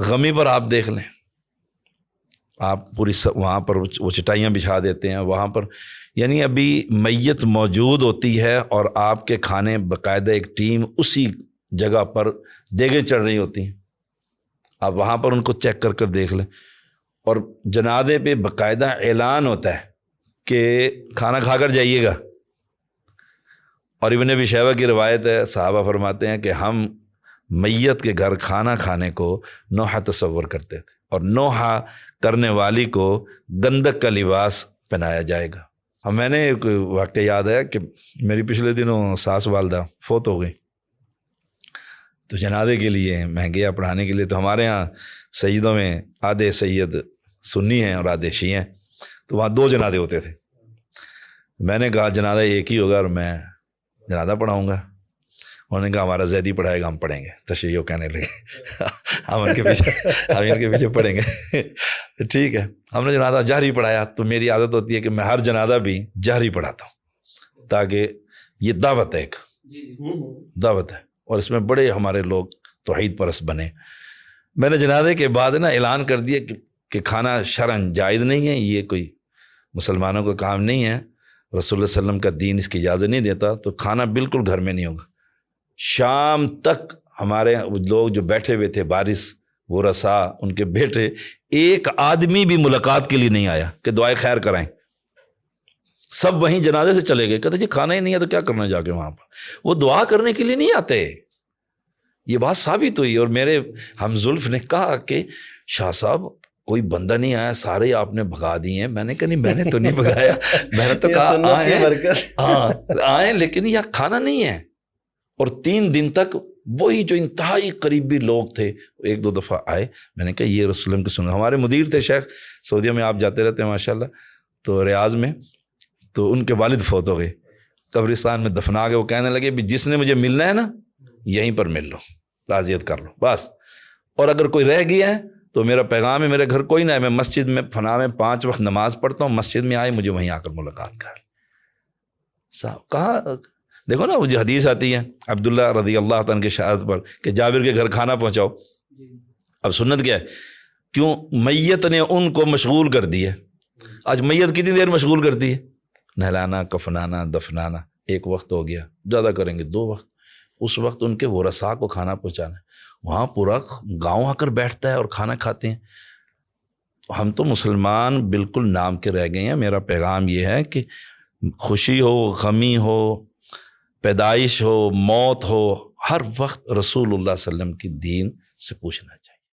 غمی پر آپ دیکھ لیں، آپ پوری وہاں پر وہ چٹائیاں بچھا دیتے ہیں وہاں پر، یعنی ابھی میت موجود ہوتی ہے اور آپ کے کھانے باقاعدہ ایک ٹیم اسی جگہ پر دیگیں چڑھ رہی ہوتی ہیں، آپ وہاں پر ان کو چیک کر دیکھ لیں، اور جنازے پہ باقاعدہ اعلان ہوتا ہے کہ کھانا کھا کر جائیے گا۔ اور ابن ابی شیبہ کی روایت ہے، صحابہ فرماتے ہیں کہ ہم میت کے گھر کھانا کھانے کو نوحہ تصور کرتے تھے، اور نوحہ کرنے والی کو گندک کا لباس پہنایا جائے گا۔ اب میں نے ایک واقعہ یاد ہے کہ میری پچھلے دنوں ساس والدہ فوت ہو گئی، تو جنازے کے لیے میں گیا پڑھانے کے لیے، تو ہمارے ہاں سیدوں میں آدھے سید سنی ہیں اور آدھے شیعہ ہیں، تو وہاں 2 جنازے ہوتے تھے۔ میں نے کہا جنازہ ایک ہی ہوگا اور میں جنازہ پڑھاؤں گا۔ انہوں نے کہا ہمارا زیدی پڑھائے گا، ہم پڑھیں گے۔ تشیع کہنے لگے ہم ان کے پیچھے پڑھیں گے۔ ٹھیک ہے، ہم نے جنازہ جہری پڑھایا، تو میری عادت ہوتی ہے کہ میں ہر جنازہ بھی جہری پڑھاتا ہوں، تاکہ یہ دعوت ہے، ایک دعوت ہے، اور اس میں بڑے ہمارے لوگ توحید پرست بنے۔ میں نے جنازے کے بعد نا اعلان کر دیا کہ کھانا شرعاً جائز نہیں ہے، یہ کوئی مسلمانوں کا کام نہیں ہے، رسول اللہ علیہ وسلم کا دین اس کی اجازت نہیں دیتا، تو کھانا بالکل گھر میں نہیں ہوگا۔ شام تک ہمارے لوگ جو بیٹھے ہوئے تھے، بارث، وہ رسا، ان کے بیٹے، ایک آدمی بھی ملاقات کے لیے نہیں آیا کہ دعائے خیر کرائیں، سب وہیں جنازے سے چلے گئے، کہتے جی کھانا ہی نہیں ہے تو کیا کرنا جا کے وہاں پر۔ وہ دعا کرنے کے لیے نہیں آتے، یہ بات ثابت ہوئی۔ اور میرے ہم زلف نے کہا کہ شاہ صاحب کوئی بندہ نہیں آیا، سارے آپ نے بھگا دیے ہیں۔ میں نے کہا نہیں، میں نے تو نہیں بھگایا، میں نے تو کہا آئیں لیکن یہ کھانا نہیں ہے۔ اور 3 دن تک وہی جو انتہائی قریبی لوگ تھے 1-2 دفعہ آئے، میں نے کہا یہ رسول اللہ کی سنت۔ ہمارے مدیر تھے شیخ، سعودیہ میں آپ جاتے رہتے ہیں ماشاءاللہ، تو ریاض میں، تو ان کے والد فوت ہو گئے، قبرستان میں دفنا کے وہ کہنے لگے بھی جس نے مجھے ملنا ہے نا یہیں پر مل لو، تعزیت کر لو بس، اور اگر کوئی رہ گیا ہے تو میرا پیغام ہے، میرے گھر کوئی نہ ہے، میں مسجد میں فنا میں 5 وقت نماز پڑھتا ہوں، مسجد میں آئے مجھے وہیں آ کر ملاقات کر صاحب۔ کہاں دیکھو نا وہ جو حدیث آتی ہے عبداللہ رضی اللہ تعالیٰ کی شہادت پر کہ جابر کے گھر کھانا پہنچاؤ۔ اب سنت کیا ہے؟ کیوں؟ میت نے ان کو مشغول کر دی ہے۔ آج میت کتنی دیر مشغول کرتی ہے؟ نہلانا، کفنانا، دفنانا، 1 وقت ہو گیا، زیادہ کریں گے 2 وقت، اس وقت ان کے ورثاء کو کھانا پہنچانا ہے، وہاں پورا گاؤں آ کر بیٹھتا ہے اور کھانا کھاتے ہیں۔ ہم تو مسلمان بالکل نام کے رہ گئے ہیں۔ میرا پیغام یہ ہے کہ خوشی ہو، غمی ہو، پیدائش ہو، موت ہو، ہر وقت رسول اللہ صلی اللہ علیہ وسلم کی دین سے پوچھنا چاہیے۔